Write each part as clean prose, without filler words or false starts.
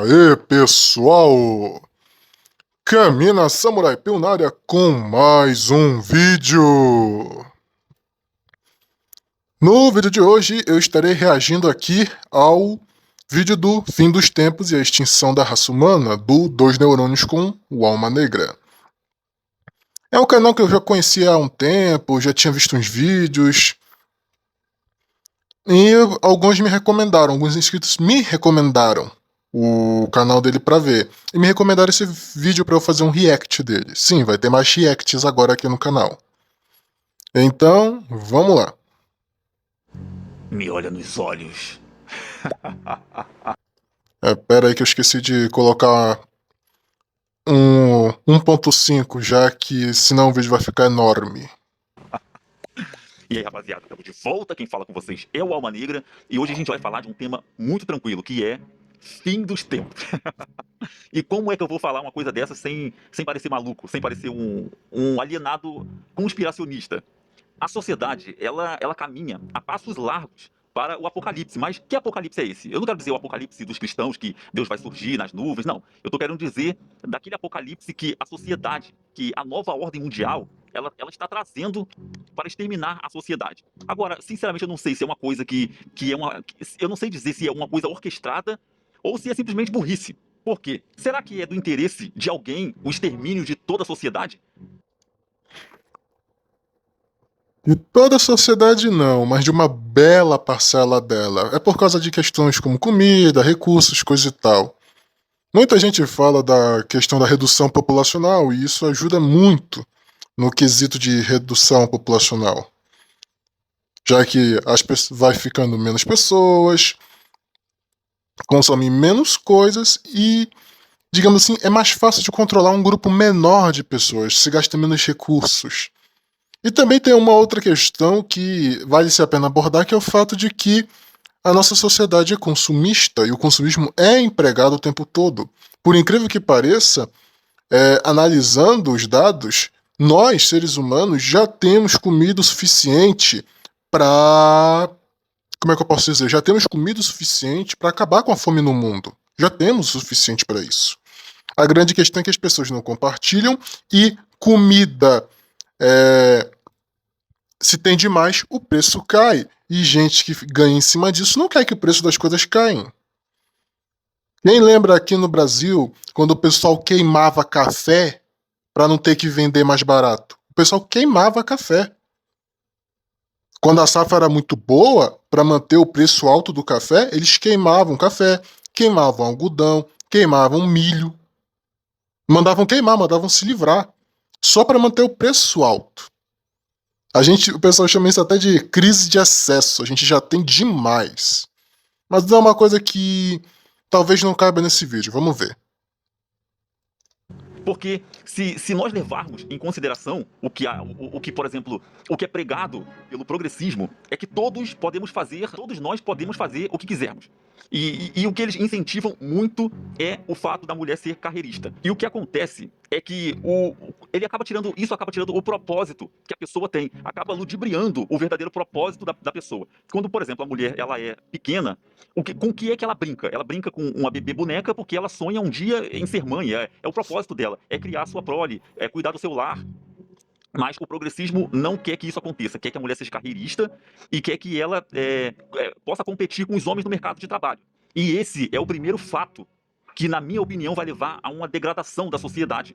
Aê, pessoal! Camina Samurai Pio na área com mais um vídeo! No vídeo de hoje eu estarei reagindo aqui ao vídeo do Fim dos Tempos e a Extinção da Raça Humana, do Dois Neurônios com o Alma Negra. É um canal que eu já conhecia há um tempo, já tinha visto uns vídeos, e alguns inscritos me recomendaram o canal dele pra ver. E me recomendaram esse vídeo pra eu fazer um react dele. Sim, vai ter mais reacts agora aqui no canal. Então, vamos lá. Me olha nos olhos. Pera aí que eu esqueci de colocar um 1.5, já que senão o vídeo vai ficar enorme. E aí, rapaziada, estamos de volta. Quem fala com vocês é o Alma Negra. E hoje a gente vai falar de um tema muito tranquilo, que é fim dos tempos. E como é que eu vou falar uma coisa dessa sem parecer maluco, sem parecer um alienado conspiracionista? A sociedade, ela caminha a passos largos para o apocalipse. Mas que apocalipse é esse? Eu não quero dizer o apocalipse dos cristãos, que Deus vai surgir nas nuvens, não. Eu estou querendo dizer daquele apocalipse que a sociedade, que a nova ordem mundial, ela está trazendo para exterminar a sociedade. Agora, sinceramente, eu não sei se é uma coisa que é uma... Eu não sei dizer se é uma coisa orquestrada ou se é simplesmente burrice. Por quê? Será que é do interesse de alguém o extermínio de toda a sociedade? De toda a sociedade não, mas de uma bela parcela dela. É por causa de questões como comida, recursos, coisa e tal. Muita gente fala da questão da redução populacional e isso ajuda muito no quesito de redução populacional. Já que vai ficando menos pessoas, consomem menos coisas e, digamos assim, é mais fácil de controlar um grupo menor de pessoas, se gasta menos recursos. E também tem uma outra questão que vale a pena abordar, que é o fato de que a nossa sociedade é consumista e o consumismo é empregado o tempo todo. Por incrível que pareça, analisando os dados, nós, seres humanos, já temos comida o suficiente para... Como é que eu posso dizer? Já temos comida o suficiente para acabar com a fome no mundo. Já temos o suficiente para isso. A grande questão é que as pessoas não compartilham e comida... Se tem demais, o preço cai. E gente que ganha em cima disso não quer que o preço das coisas caia. Quem lembra aqui no Brasil, quando o pessoal queimava café para não ter que vender mais barato? O pessoal queimava café. Quando a safra era muito boa, para manter o preço alto do café, eles queimavam café, queimavam algodão, queimavam milho. Mandavam se livrar, só para manter o preço alto. O pessoal chama isso até de crise de excesso, a gente já tem demais. Mas é uma coisa que talvez não caiba nesse vídeo, vamos ver. Porque se nós levarmos em consideração por exemplo, o que é pregado pelo progressismo, é que todos nós podemos fazer o que quisermos. E o que eles incentivam muito é o fato da mulher ser carreirista. E o que acontece é que isso acaba tirando o propósito que a pessoa tem, acaba ludibriando o verdadeiro propósito da pessoa. Quando, por exemplo, a mulher ela é pequena, com o que é que ela brinca? Ela brinca com uma bebê boneca porque ela sonha um dia em ser mãe, é o propósito dela, é criar a sua prole, é cuidar do seu lar. Mas o progressismo não quer que isso aconteça, quer que a mulher seja carreirista e quer que ela possa competir com os homens no mercado de trabalho. E esse é o primeiro fato que, na minha opinião, vai levar a uma degradação da sociedade.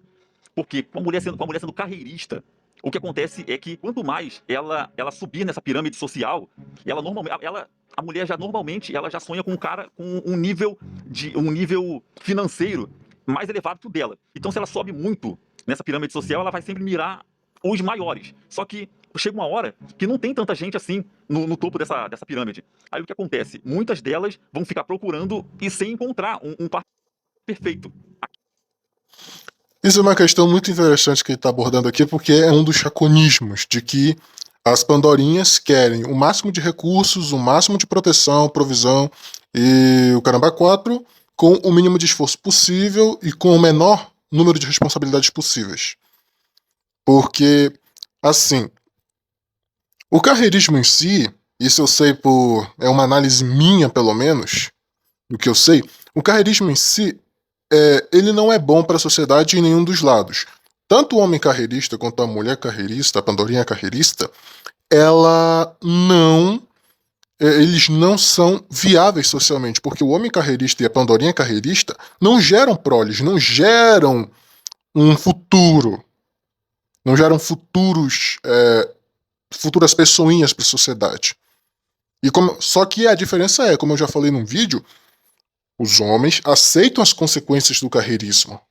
Porque com a mulher sendo carreirista, o que acontece é que quanto mais ela subir nessa pirâmide social, a mulher já sonha com um cara com um nível financeiro mais elevado que o dela. Então, se ela sobe muito nessa pirâmide social, ela vai sempre mirar os maiores. Só que chega uma hora que não tem tanta gente assim no topo dessa pirâmide. Aí o que acontece? Muitas delas vão ficar procurando e sem encontrar um par perfeito. Isso é uma questão muito interessante que ele está abordando aqui, porque é um dos chaconismos de que as Pandorinhas querem o máximo de recursos, o máximo de proteção, provisão e o caramba 4 com o mínimo de esforço possível e com o menor número de responsabilidades possíveis. Porque, assim, o carreirismo em si, isso eu sei é uma análise minha pelo menos, do que eu sei, O carreirismo em si, ele não é bom para a sociedade em nenhum dos lados. Tanto o homem carreirista quanto a mulher carreirista, a Pandorinha carreirista, ela não eles não são viáveis socialmente, porque o homem carreirista e a Pandorinha carreirista não geram proles, não geram um futuro, não geram futuras pessoinhas para a sociedade. Só que a diferença é, como eu já falei num vídeo, os homens aceitam as consequências do carreirismo.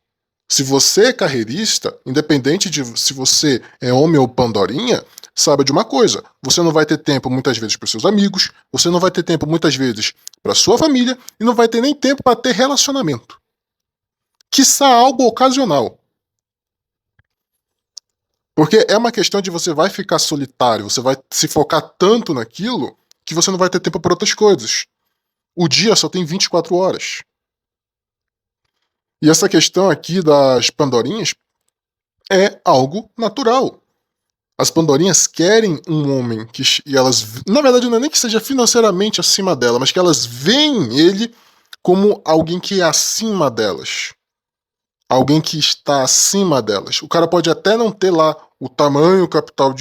Se você é carreirista, independente de se você é homem ou Pandorinha, saiba de uma coisa: você não vai ter tempo muitas vezes para seus amigos, você não vai ter tempo muitas vezes para sua família e não vai ter nem tempo para ter relacionamento. Quiçá algo ocasional. Porque é uma questão de você vai ficar solitário, você vai se focar tanto naquilo que você não vai ter tempo para outras coisas. O dia só tem 24 horas. E essa questão aqui das Pandorinhas é algo natural. As Pandorinhas querem um homem e elas, na verdade, não é nem que seja financeiramente acima dela, mas que elas veem ele como alguém que é acima delas. Alguém que está acima delas. O cara pode até não ter lá o tamanho, o capital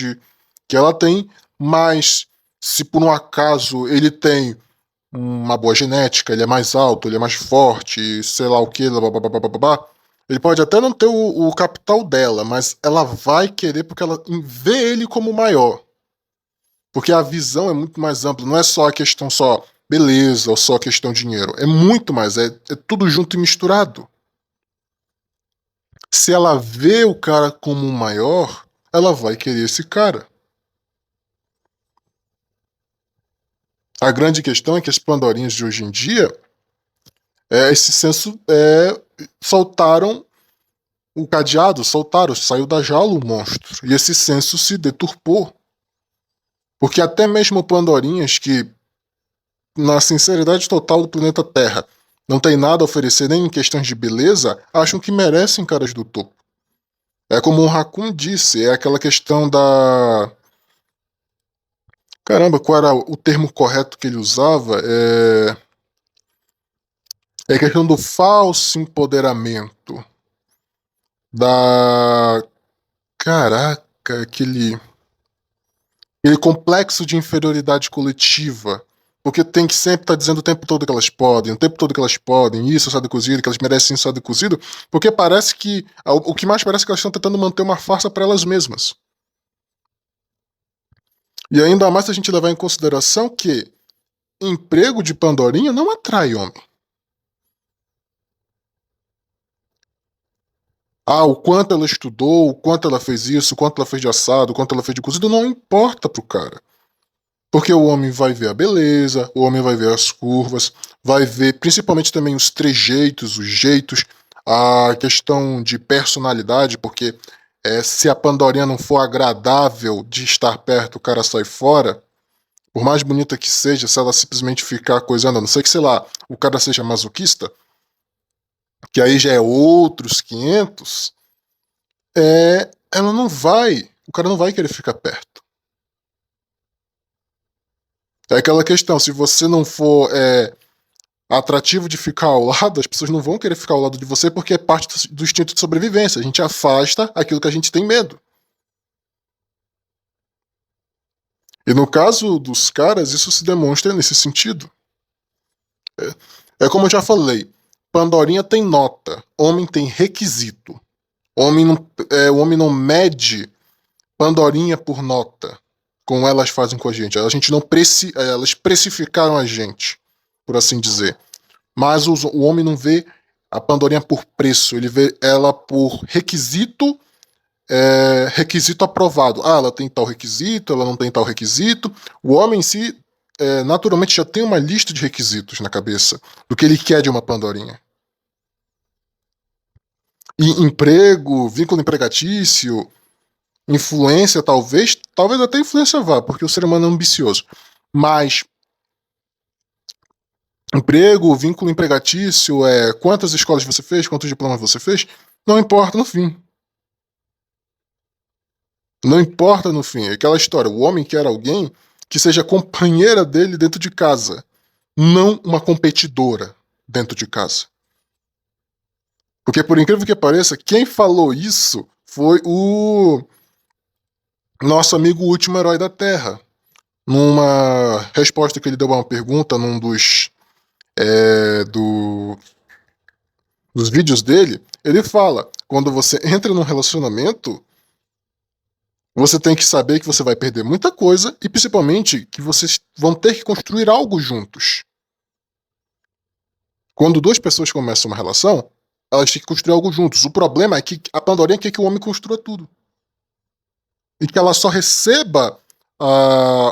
que ela tem, mas se por um acaso ele tem uma boa genética, ele é mais alto, ele é mais forte, sei lá o que, ele pode até não ter o capital dela, mas ela vai querer porque ela vê ele como maior. Porque a visão é muito mais ampla, não é só a questão só beleza ou só a questão dinheiro, é muito mais, é tudo junto e misturado. Se ela vê o cara como um maior, ela vai querer esse cara. A grande questão é que as Pandorinhas de hoje em dia, esse senso, soltaram o cadeado, saiu da jaula o monstro. E esse senso se deturpou. Porque até mesmo Pandorinhas que, na sinceridade total do planeta Terra, não tem nada a oferecer nem em questões de beleza, acham que merecem caras do topo. É como o Raccoon disse, é aquela questão da... Caramba, qual era o termo correto que ele usava? É a questão do falso empoderamento. Da... Caraca, aquele complexo de inferioridade coletiva. Porque tem que sempre estar dizendo o tempo todo que elas podem, o tempo todo que elas podem, isso, assado e cozido, que elas merecem isso, assado e cozido, porque parece que... O que mais parece é que elas estão tentando manter uma farsa para elas mesmas. E ainda mais se a gente levar em consideração que emprego de Pandorinha não atrai homem. O quanto ela estudou, o quanto ela fez isso, o quanto ela fez de assado, o quanto ela fez de cozido, não importa pro cara. Porque o homem vai ver a beleza, o homem vai ver as curvas, vai ver principalmente também os trejeitos, os jeitos, a questão de personalidade, porque se a Pandorinha não for agradável de estar perto, o cara sai fora. Por mais bonita que seja, se ela simplesmente ficar coisando, a não ser que, sei lá, o cara seja masoquista, que aí já é outros 500, ela não vai, o cara não vai querer ficar perto. É aquela questão, se você não for atrativo de ficar ao lado, as pessoas não vão querer ficar ao lado de você porque é parte do instinto de sobrevivência. A gente afasta aquilo que a gente tem medo. E no caso dos caras, isso se demonstra nesse sentido. É como eu já falei, Pandorinha tem nota, homem tem requisito. O homem não mede Pandorinha por nota, como elas fazem com a gente. Elas precificaram a gente, por assim dizer. Mas o homem não vê a Pandorinha por preço, ele vê ela por requisito, requisito aprovado. Ela tem tal requisito, ela não tem tal requisito. O homem em si, naturalmente, já tem uma lista de requisitos na cabeça do que ele quer de uma Pandorinha. E emprego, vínculo empregatício, influência, talvez até influência vá, porque o ser humano é ambicioso. Mas emprego, vínculo empregatício, quantas escolas você fez, quantos diplomas você fez, não importa no fim. Não importa no fim. É aquela história, o homem quer alguém que seja companheira dele dentro de casa, não uma competidora. dentro de casa. Porque, por incrível que pareça, quem falou isso foi o nosso amigo Último Herói da Terra. Numa resposta que ele deu a uma pergunta num dos vídeos dele, ele fala: quando você entra num relacionamento, você tem que saber que você vai perder muita coisa e principalmente que vocês vão ter que construir algo juntos. Quando duas pessoas começam uma relação, elas têm que construir algo juntos. O problema é que a Pandorinha quer que o homem construa tudo. E que ela só receba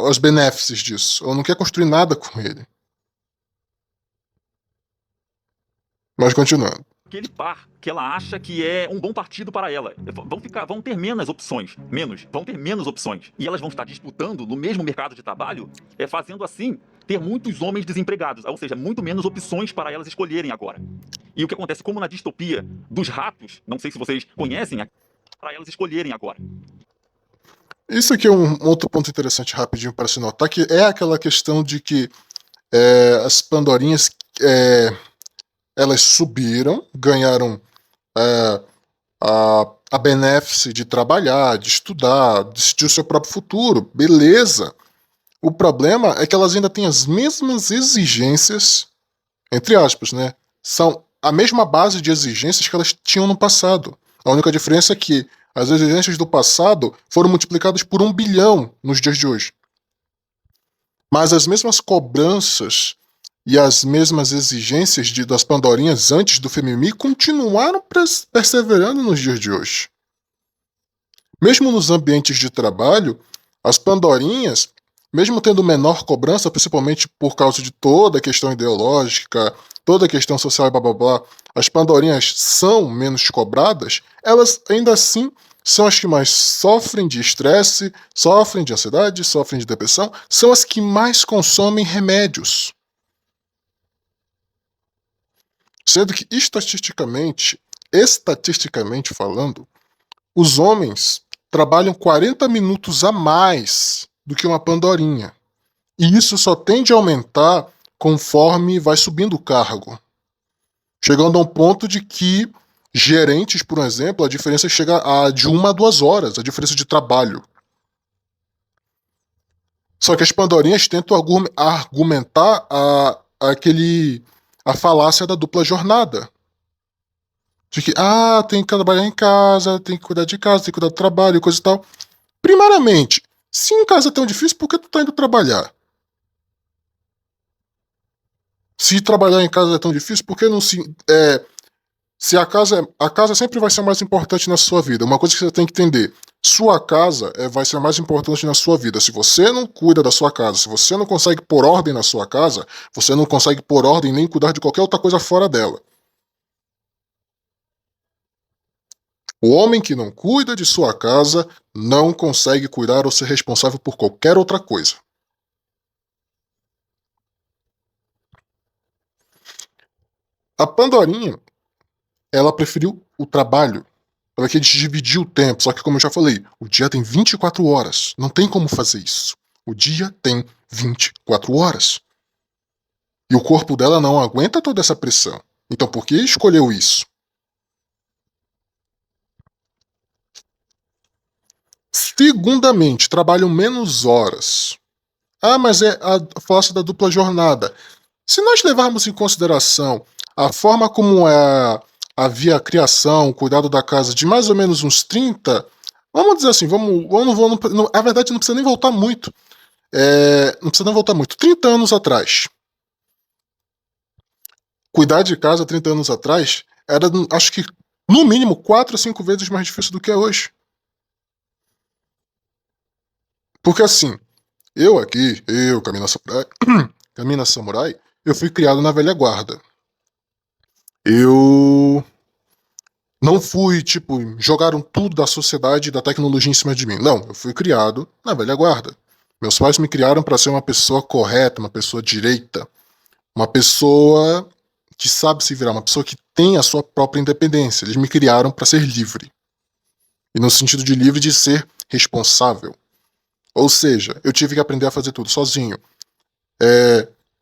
os benefícios disso. Ela não quer construir nada com ele. Mas continuando. Aquele par que ela acha que é um bom partido para ela. Vão ter menos opções. Vão ter menos opções. E elas vão estar disputando no mesmo mercado de trabalho, fazendo assim ter muitos homens desempregados. Ou seja, muito menos opções para elas escolherem agora. E o que acontece, como na distopia dos ratos, não sei se vocês conhecem, para elas escolherem agora. Isso aqui é um outro ponto interessante rapidinho para se notar, que é aquela questão de que as Pandorinhas elas subiram, ganharam a benéfice de trabalhar, de estudar, decidir o seu próprio futuro, beleza. O problema é que elas ainda têm as mesmas exigências, entre aspas, né? São a mesma base de exigências que elas tinham no passado. A única diferença é que as exigências do passado foram multiplicadas por 1 bilhão nos dias de hoje. Mas as mesmas cobranças e as mesmas exigências das Pandorinhas antes do Femimi continuaram perseverando nos dias de hoje. Mesmo nos ambientes de trabalho, as Pandorinhas, mesmo tendo menor cobrança, principalmente por causa de toda a questão ideológica, toda a questão social e blá blá blá, as Pandorinhas são menos cobradas, elas ainda assim são as que mais sofrem de estresse, sofrem de ansiedade, sofrem de depressão, são as que mais consomem remédios. Sendo que, estatisticamente falando, os homens trabalham 40 minutos a mais do que uma Pandorinha. E isso só tende a aumentar conforme vai subindo o cargo. Chegando a um ponto de que gerentes, por exemplo, a diferença chega a de 1 a 2 horas, a diferença de trabalho. Só que as Pandorinhas tentam argumentar a falácia da dupla jornada. De que, tem que trabalhar em casa, tem que cuidar de casa, tem que cuidar do trabalho, coisa e tal. Primeiramente, se em casa é tão difícil, por que tu tá indo trabalhar? Se trabalhar em casa é tão difícil, por que não se a casa sempre vai ser mais importante na sua vida. Uma coisa que você tem que entender, sua casa vai ser mais importante na sua vida. Se você não cuida da sua casa, se você não consegue pôr ordem na sua casa, você não consegue pôr ordem nem cuidar de qualquer outra coisa fora dela. O homem que não cuida de sua casa não consegue cuidar ou ser responsável por qualquer outra coisa. A Pandorinha, ela preferiu o trabalho. Ela quer dividir o tempo, só que como eu já falei, o dia tem 24 horas. Não tem como fazer isso. O dia tem 24 horas. E o corpo dela não aguenta toda essa pressão. Então por que escolheu isso? Segundamente, trabalham menos horas. Mas é a falácia da dupla jornada. Se nós levarmos em consideração a forma como havia a criação, o cuidado da casa de mais ou menos uns 30, vamos dizer assim, a verdade não precisa nem voltar muito. Não precisa nem voltar muito. 30 anos atrás. Cuidar de casa 30 anos atrás era, acho que, no mínimo, 4 ou 5 vezes mais difícil do que é hoje. Porque assim, Camina Samurai, eu fui criado na velha guarda. Eu não fui, jogaram tudo da sociedade e da tecnologia em cima de mim. Não, eu fui criado na velha guarda. Meus pais me criaram para ser uma pessoa correta, uma pessoa direita, uma pessoa que sabe se virar, uma pessoa que tem a sua própria independência. Eles me criaram para ser livre. E no sentido de livre de ser responsável. Ou seja, eu tive que aprender a fazer tudo sozinho.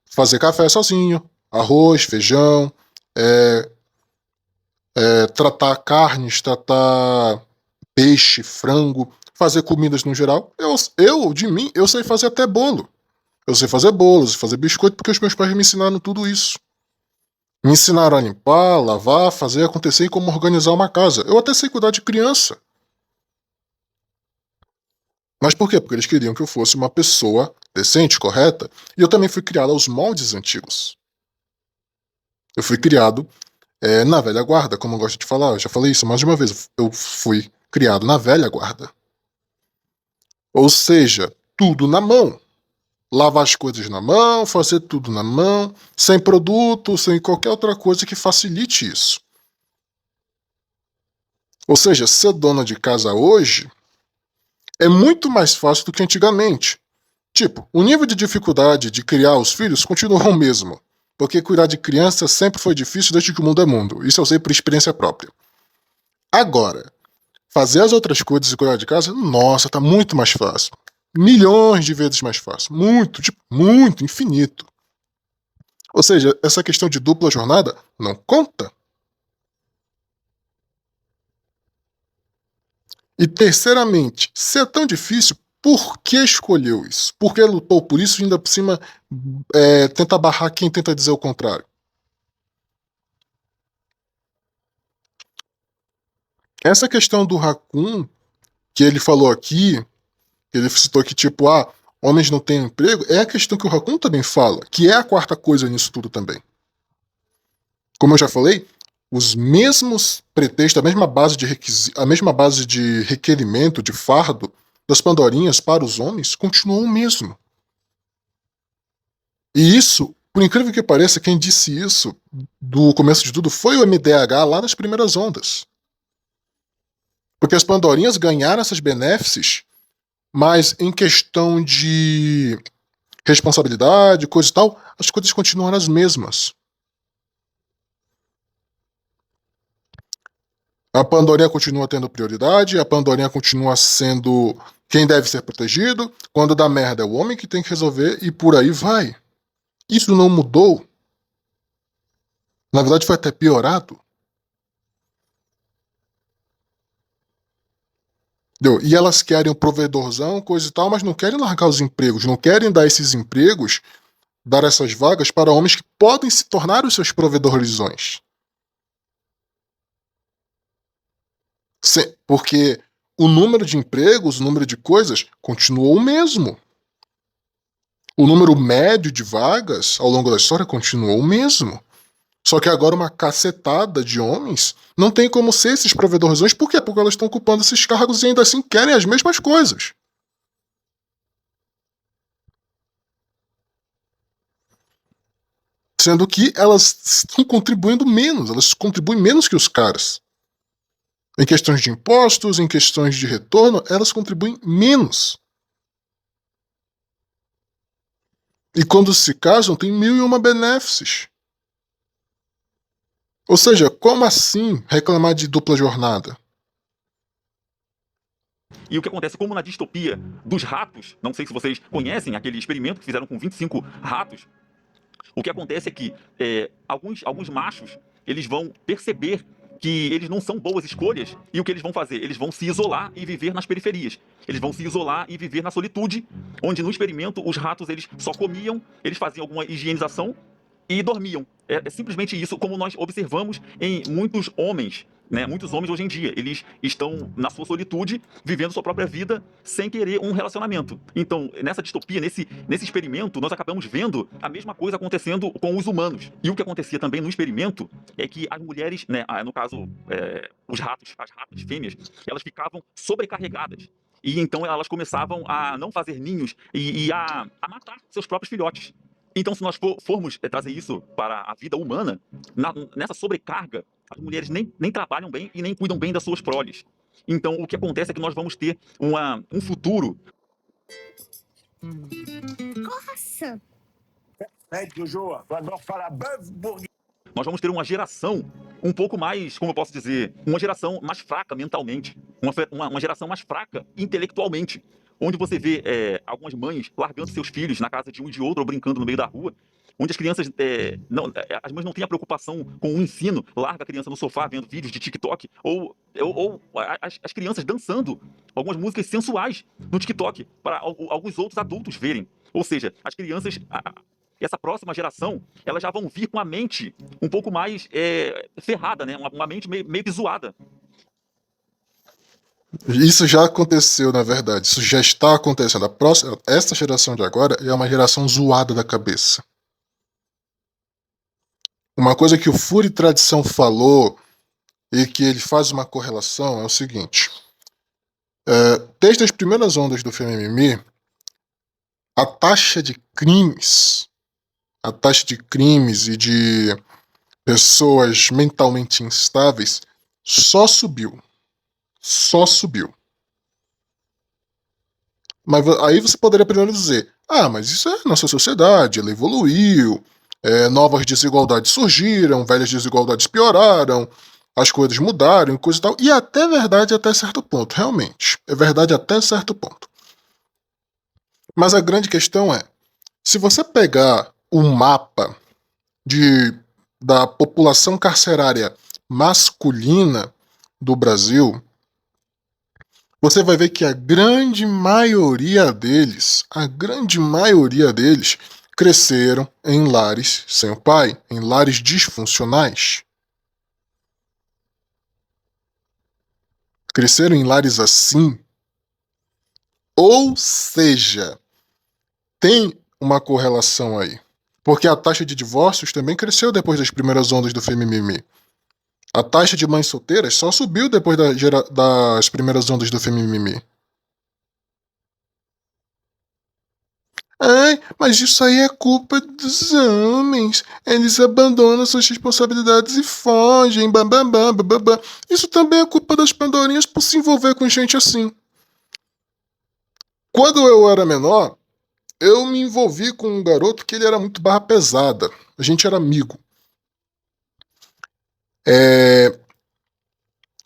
Fazer café sozinho, arroz, feijão, é, tratar carnes, tratar peixe, frango, fazer comidas no geral. De mim, eu sei fazer até bolo. Eu sei fazer bolos, fazer biscoito, porque os meus pais me ensinaram tudo isso. Me ensinaram a limpar, lavar, fazer acontecer e como organizar uma casa. Eu até sei cuidar de criança. Mas por quê? Porque eles queriam que eu fosse uma pessoa decente, correta, e eu também fui criado aos moldes antigos. Eu fui criado na velha guarda, como eu gosto de falar, eu já falei isso mais de uma vez. Eu fui criado na velha guarda. Ou seja, tudo na mão. Lavar as coisas na mão, fazer tudo na mão, sem produto, sem qualquer outra coisa que facilite isso. Ou seja, ser dona de casa hoje é muito mais fácil do que antigamente. Tipo, o nível de dificuldade de criar os filhos continua o mesmo. Porque cuidar de criança sempre foi difícil desde que o mundo é mundo. Isso eu sei por experiência própria. Agora, fazer as outras coisas e cuidar de casa, nossa, tá muito mais fácil. Milhões de vezes mais fácil. Muito, tipo, muito, infinito. Ou seja, essa questão de dupla jornada não conta. E terceiramente, se é tão difícil, por que escolheu isso? Por que lutou por isso e ainda por cima tenta barrar quem tenta dizer o contrário? Essa questão do Raccoon, que ele falou aqui, que ele citou que tipo, homens não têm emprego, é a questão que o Raccoon também fala, que é a quarta coisa nisso tudo também. Como eu já falei, os mesmos pretextos, a mesma base de requerimento, de fardo das Pandorinhas para os homens continuam o mesmo. E isso, por incrível que pareça, quem disse isso do começo de tudo foi o MDH lá nas primeiras ondas. Porque as Pandorinhas ganharam essas benéfices, mas em questão de responsabilidade, coisa e tal, as coisas continuaram as mesmas. A Pandorinha continua tendo prioridade, a Pandorinha continua sendo quem deve ser protegido, quando dá merda é o homem que tem que resolver e por aí vai. Isso não mudou. Na verdade foi até piorado. Entendeu? E elas querem um provedorzão, coisa e tal, mas não querem largar os empregos, não querem dar esses empregos, dar essas vagas para homens que podem se tornar os seus provedorzões. Porque o número de empregos, o número de coisas, continuou o mesmo. O número médio de vagas ao longo da história continuou o mesmo. Só que agora uma cacetada de homens não tem como ser esses provedorzões. Por quê? Porque elas estão ocupando esses cargos e ainda assim querem as mesmas coisas. Sendo que elas estão contribuindo menos, elas contribuem menos que os caras. Em questões de impostos, em questões de retorno, elas contribuem menos. E quando se casam, tem 1001 benéfices. Ou seja, como assim reclamar de dupla jornada? E o que acontece, como na distopia dos ratos, não sei se vocês conhecem aquele experimento que fizeram com 25 ratos, o que acontece é que alguns machos, eles vão perceber que eles não são boas escolhas, e o que eles vão fazer? Eles vão se isolar e viver nas periferias. Eles vão se isolar e viver na solitude, onde no experimento os ratos eles só comiam, eles faziam alguma higienização e dormiam. É simplesmente isso, como nós observamos em muitos homens. Né? Muitos homens hoje em dia, eles estão na sua solitude, vivendo sua própria vida, sem querer um relacionamento. Então, nessa distopia, nesse experimento, nós acabamos vendo a mesma coisa acontecendo com os humanos. E o que acontecia também no experimento é que as mulheres, né, no caso, as ratas fêmeas, elas ficavam sobrecarregadas. E então elas começavam a não fazer ninhos e a matar seus próprios filhotes. Então, se nós formos trazer isso para a vida humana, nessa sobrecarga, as mulheres nem trabalham bem e nem cuidam bem das suas proles. Então, o que acontece é que nós vamos ter um futuro. Nossa! Nós vamos ter uma geração um pouco mais, como eu posso dizer, uma geração mais fraca mentalmente, uma geração mais fraca intelectualmente, onde você vê algumas mães largando seus filhos na casa de um e de outro ou brincando no meio da rua, onde as crianças as mães não têm a preocupação com o ensino, larga a criança no sofá vendo vídeos de TikTok, ou as crianças dançando algumas músicas sensuais no TikTok para alguns outros adultos verem. Ou seja, as crianças, essa próxima geração, elas já vão vir com a mente um pouco mais ferrada, né? Uma mente meio que zoada. Isso já aconteceu, na verdade. Isso já está acontecendo. Essa geração de agora é uma geração zoada da cabeça. Uma coisa que o Fury Tradição falou e que ele faz uma correlação é o seguinte. Desde as primeiras ondas do FMMI, a taxa de crimes e de pessoas mentalmente instáveis só subiu. Só subiu. Mas aí você poderia primeiro dizer, mas isso é nossa sociedade, ela evoluiu, novas desigualdades surgiram, velhas desigualdades pioraram, as coisas mudaram, coisa e tal. E até verdade até certo ponto, realmente. É verdade até certo ponto. Mas a grande questão é, se você pegar o mapa da população carcerária masculina do Brasil, você vai ver que a grande maioria deles, cresceram em lares sem o pai, em lares disfuncionais. Cresceram em lares assim. Ou seja, tem uma correlação aí. Porque a taxa de divórcios também cresceu depois das primeiras ondas do FMMI. A taxa de mães solteiras só subiu depois das primeiras ondas do FMMI. Mas isso aí é culpa dos homens. Eles abandonam suas responsabilidades e fogem. Bababá, bababá. Isso também é culpa das pandorinhas por se envolver com gente assim. Quando eu era menor, eu me envolvi com um garoto que ele era muito barra pesada. A gente era amigo.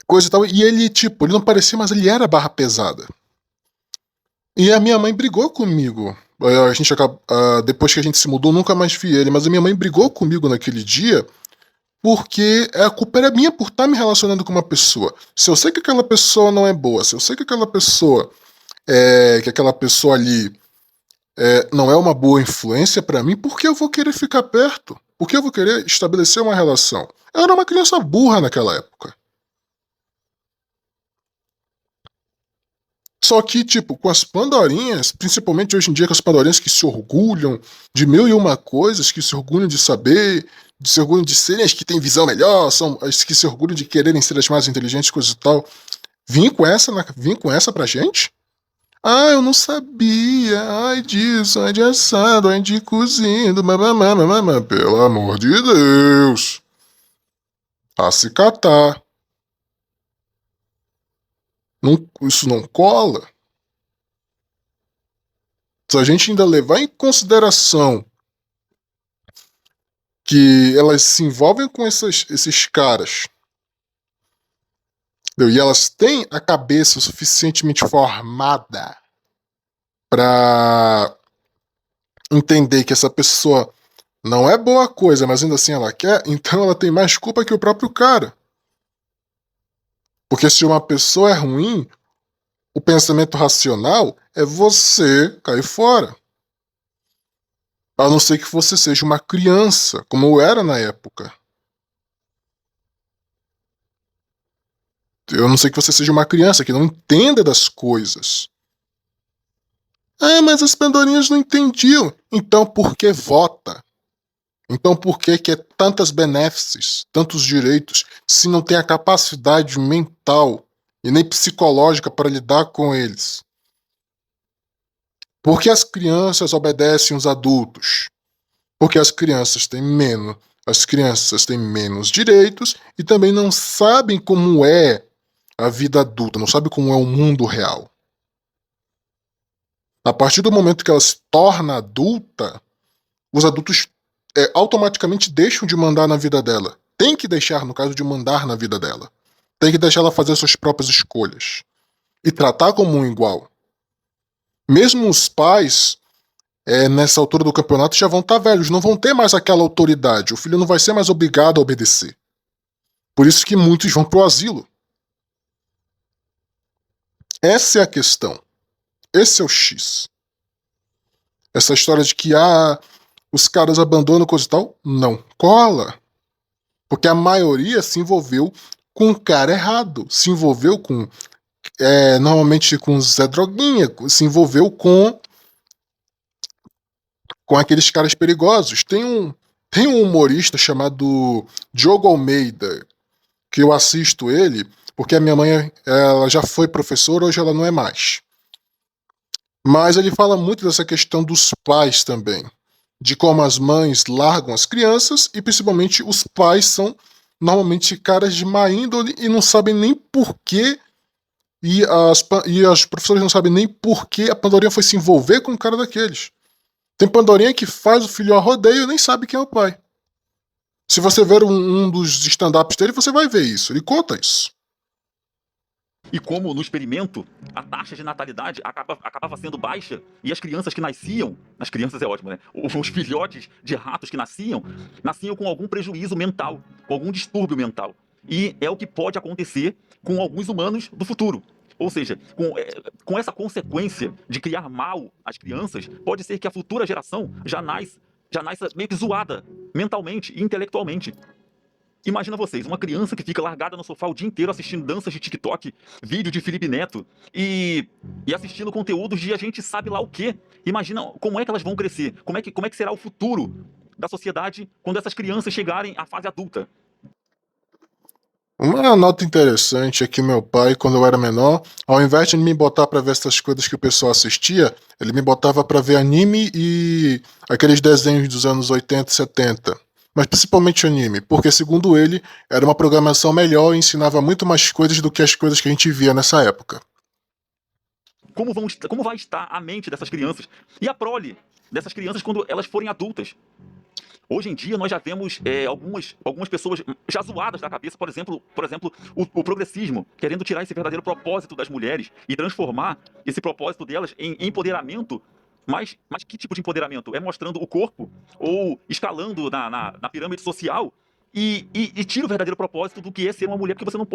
Coisa e tal. E ele, ele não parecia, mas ele era barra pesada. E a minha mãe brigou comigo. Depois que a gente se mudou, nunca mais vi ele. Mas a minha mãe brigou comigo naquele dia porque a culpa era minha por estar me relacionando com uma pessoa. Se eu sei que aquela pessoa não é boa, se eu sei que aquela pessoa ali não é uma boa influência pra mim, por que eu vou querer ficar perto? Por que eu vou querer estabelecer uma relação? Eu era uma criança burra naquela época. Só que, com as pandorinhas, principalmente hoje em dia com as pandorinhas que se orgulham de mil e uma coisas, que se orgulham de saber, de se orgulham de serem as que têm visão melhor, são as que se orgulham de quererem ser as mais inteligentes, coisa e tal. Vim com essa pra gente? Eu não sabia. Ai disso, ai de assado, ai de cozido, mamamá. Pelo amor de Deus. A se catar. Isso não cola? Se a gente ainda levar em consideração que elas se envolvem com esses caras, entendeu? E elas têm a cabeça suficientemente formada pra entender que essa pessoa não é boa coisa, mas ainda assim ela quer, então ela tem mais culpa que o próprio cara. Porque se uma pessoa é ruim, o pensamento racional é você cair fora. A não ser que você seja uma criança, como eu era na época. Eu não sei que você seja uma criança que não entenda das coisas. Mas as pendorinhas não entendiam. Então por que vota? Então por que quer tantas benéfices, tantos direitos, se não tem a capacidade mental e nem psicológica para lidar com eles? Por que as crianças obedecem os adultos? Porque as crianças têm menos direitos e também não sabem como é a vida adulta, não sabem como é o mundo real. A partir do momento que ela se torna adulta, os adultos automaticamente deixam de mandar na vida dela. Tem que deixar, no caso de mandar na vida dela. Tem que deixar ela fazer suas próprias escolhas. E tratar como um igual. Mesmo os pais nessa altura do campeonato já vão estar velhos, não vão ter mais aquela autoridade. O filho não vai ser mais obrigado a obedecer. Por isso que muitos vão pro asilo. Essa é a questão. Esse é o X. Essa história de que os caras abandonam coisa e tal, não cola. Porque a maioria se envolveu com o cara errado. Se envolveu com, normalmente com o Zé Droguinha, se envolveu com aqueles caras perigosos. Tem um humorista chamado Diogo Almeida, que eu assisto ele, porque a minha mãe ela já foi professora, hoje ela não é mais. Mas ele fala muito dessa questão dos pais também, de como as mães largam as crianças e principalmente os pais são normalmente caras de má índole e não sabem nem porquê, e as professoras não sabem nem porquê a Pandorinha foi se envolver com um cara daqueles. Tem Pandorinha que faz o filho a rodeio e nem sabe quem é o pai. Se você ver um dos stand-ups dele, você vai ver isso. Ele conta isso. E como no experimento a taxa de natalidade acabava sendo baixa e as crianças que nasciam, as crianças é ótimo, né? Os filhotes de ratos que nasciam com algum prejuízo mental, com algum distúrbio mental. E é o que pode acontecer com alguns humanos do futuro. Ou seja, com essa consequência de criar mal às crianças, pode ser que a futura geração já nasça meio que zoada mentalmente e intelectualmente. Imagina vocês, uma criança que fica largada no sofá o dia inteiro assistindo danças de TikTok, vídeo de Felipe Neto e assistindo conteúdos de a gente sabe lá o quê. Imagina como é que elas vão crescer, como é que será o futuro da sociedade quando essas crianças chegarem à fase adulta. Uma nota interessante é que meu pai, quando eu era menor, ao invés de me botar pra ver essas coisas que o pessoal assistia, ele me botava pra ver anime e aqueles desenhos dos anos 80 e 70. Mas principalmente anime, porque segundo ele, era uma programação melhor e ensinava muito mais coisas do que as coisas que a gente via nessa época. Como vai estar a mente dessas crianças e a prole dessas crianças quando elas forem adultas? Hoje em dia nós já vemos algumas pessoas já zoadas da cabeça, por exemplo o progressismo, querendo tirar esse verdadeiro propósito das mulheres e transformar esse propósito delas em empoderamento. Mas que tipo de empoderamento? É mostrando o corpo ou escalando na pirâmide social e tira o verdadeiro propósito do que é ser uma mulher, porque você não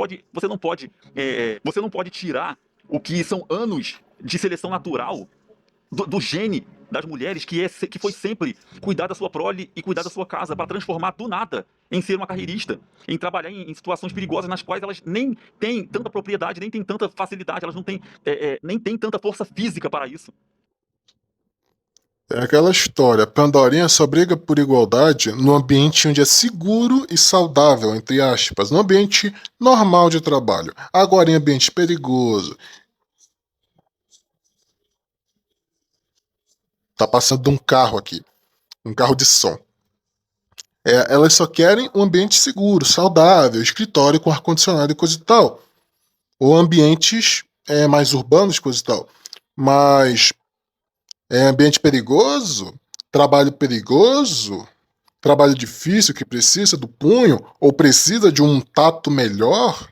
pode tirar o que são anos de seleção natural do gene das mulheres, que foi sempre cuidar da sua prole e cuidar da sua casa, para transformar do nada em ser uma carreirista, em trabalhar em situações perigosas nas quais elas nem têm tanta propriedade, nem têm tanta facilidade, elas não têm nem têm tanta força física para isso. É aquela história, Pandorinha só briga por igualdade no ambiente onde é seguro e saudável, entre aspas, no ambiente normal de trabalho. Agora em ambiente perigoso, tá passando um carro aqui, um carro de som. Elas só querem um ambiente seguro, saudável, escritório com ar-condicionado e coisa e tal. Ou ambientes mais urbanos, coisa e tal. Mas ambiente perigoso, trabalho difícil que precisa do punho, ou precisa de um tato melhor,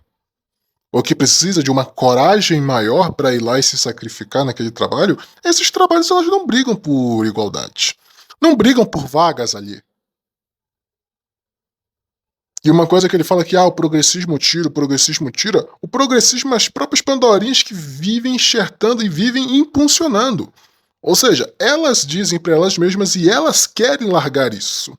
ou que precisa de uma coragem maior para ir lá e se sacrificar naquele trabalho, esses trabalhos elas não brigam por igualdade. Não brigam por vagas ali. E uma coisa que ele fala que o progressismo tira, o progressismo é as próprias pandorinhas que vivem enxertando e vivem impulsionando. Ou seja, elas dizem para elas mesmas e elas querem largar isso.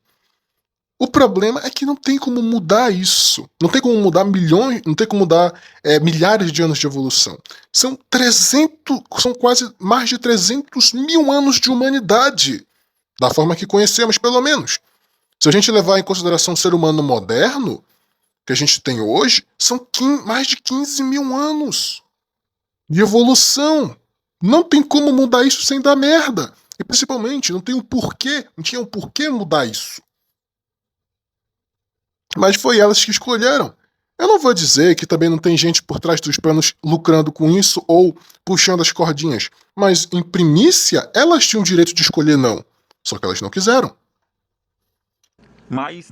O problema é que não tem como mudar isso. Não tem como mudar milhões, não tem como mudar milhares de anos de evolução. São quase mais de 300 mil anos de humanidade. Da forma que conhecemos, pelo menos. Se a gente levar em consideração o ser humano moderno, que a gente tem hoje, são mais de 15 mil anos de evolução. Não tem como mudar isso sem dar merda. E principalmente, não tinha um porquê mudar isso. Mas foi elas que escolheram. Eu não vou dizer que também não tem gente por trás dos panos lucrando com isso ou puxando as cordinhas, mas em primícia, elas tinham o direito de escolher não. Só que elas não quiseram. Mas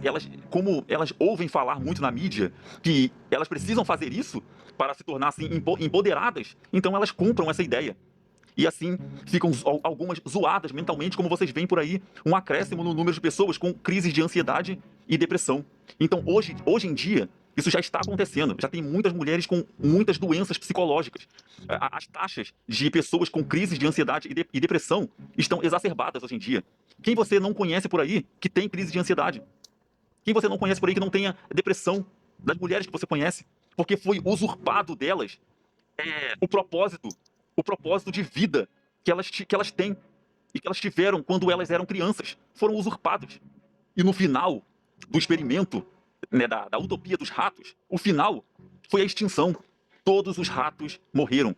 como elas ouvem falar muito na mídia que elas precisam fazer isso para se tornar assim empoderadas, então elas compram essa ideia. E assim ficam algumas zoadas mentalmente, como vocês veem por aí, um acréscimo no número de pessoas com crises de ansiedade e depressão. Então, hoje em dia, isso já está acontecendo. Já tem muitas mulheres com muitas doenças psicológicas. As taxas de pessoas com crises de ansiedade e depressão estão exacerbadas hoje em dia. Quem você não conhece por aí que tem crise de ansiedade? Quem você não conhece por aí que não tenha depressão? Das mulheres que você conhece? Porque foi usurpado delas o propósito de vida que elas têm e que elas tiveram quando elas eram crianças. Foram usurpados. E no final do experimento, né, da utopia dos ratos, o final foi a extinção. Todos os ratos morreram.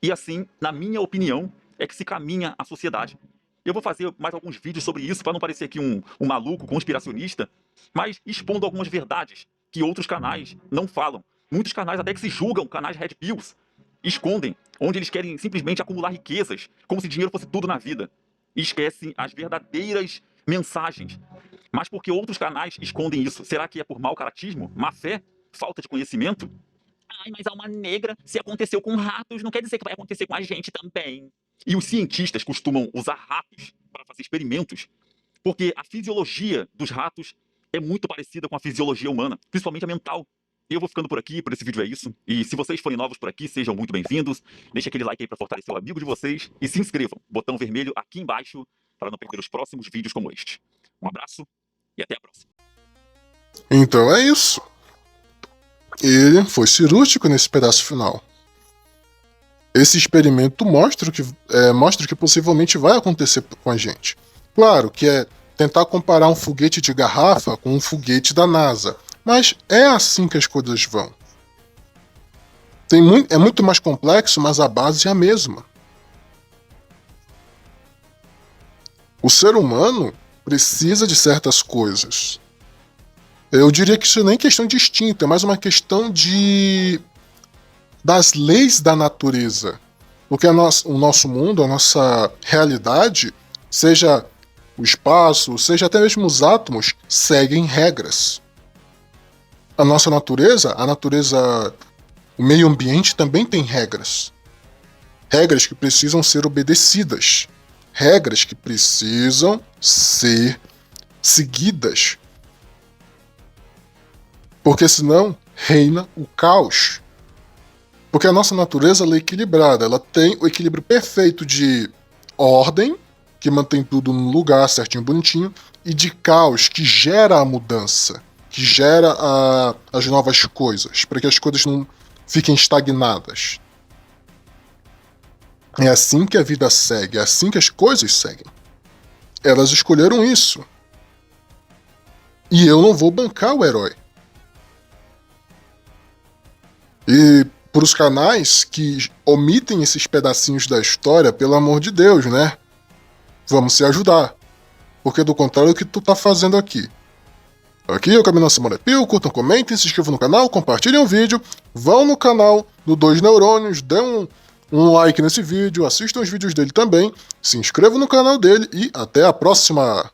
E assim, na minha opinião, é que se caminha a sociedade. Eu vou fazer mais alguns vídeos sobre isso, para não parecer aqui um maluco conspiracionista, mas expondo algumas verdades que outros canais não falam. Muitos canais até que se julgam canais Red Pills, escondem, onde eles querem simplesmente acumular riquezas, como se dinheiro fosse tudo na vida. E esquecem as verdadeiras mensagens. Mas por que outros canais escondem isso? Será que é por mau caratismo, má fé, falta de conhecimento? Ai, mas alma negra, se aconteceu com ratos, não quer dizer que vai acontecer com a gente também. E os cientistas costumam usar ratos para fazer experimentos, porque a fisiologia dos ratos é muito parecida com a fisiologia humana, principalmente a mental. Eu vou ficando por aqui, por esse vídeo é isso. E se vocês forem novos por aqui, sejam muito bem-vindos. Deixe aquele like aí para fortalecer o amigo de vocês e se inscrevam. Botão vermelho aqui embaixo para não perder os próximos vídeos como este. Um abraço e até a próxima. Então é isso. Ele foi cirúrgico nesse pedaço final. Esse experimento mostra que possivelmente vai acontecer com a gente. Claro que é tentar comparar um foguete de garrafa com um foguete da NASA, mas é assim que as coisas vão. É muito mais complexo, mas a base é a mesma. O ser humano precisa de certas coisas. Eu diria que isso nem é questão de instinto, é mais uma questão das leis da natureza. Porque o nosso mundo, a nossa realidade, seja o espaço, seja até mesmo os átomos, seguem regras. A nossa natureza, o meio ambiente também tem regras. Regras que precisam ser obedecidas. Regras que precisam ser seguidas. Porque senão reina o caos. Porque a nossa natureza ela é equilibrada, ela tem o equilíbrio perfeito de ordem, que mantém tudo no lugar certinho, bonitinho, e de caos, que gera a mudança, que gera as novas coisas, para que as coisas não fiquem estagnadas. É assim que a vida segue, é assim que as coisas seguem. Elas escolheram isso. E eu não vou bancar o herói. E para os canais que omitem esses pedacinhos da história, pelo amor de Deus, né? Vamos se ajudar. Porque do contrário, o que tu tá fazendo aqui? Aqui é o Caminho Simone Pio, curtam, comentem, se inscrevam no canal, compartilhem o vídeo, vão no canal do Dois Neurônios, dêem um like nesse vídeo, assistam os vídeos dele também, se inscrevam no canal dele e até a próxima!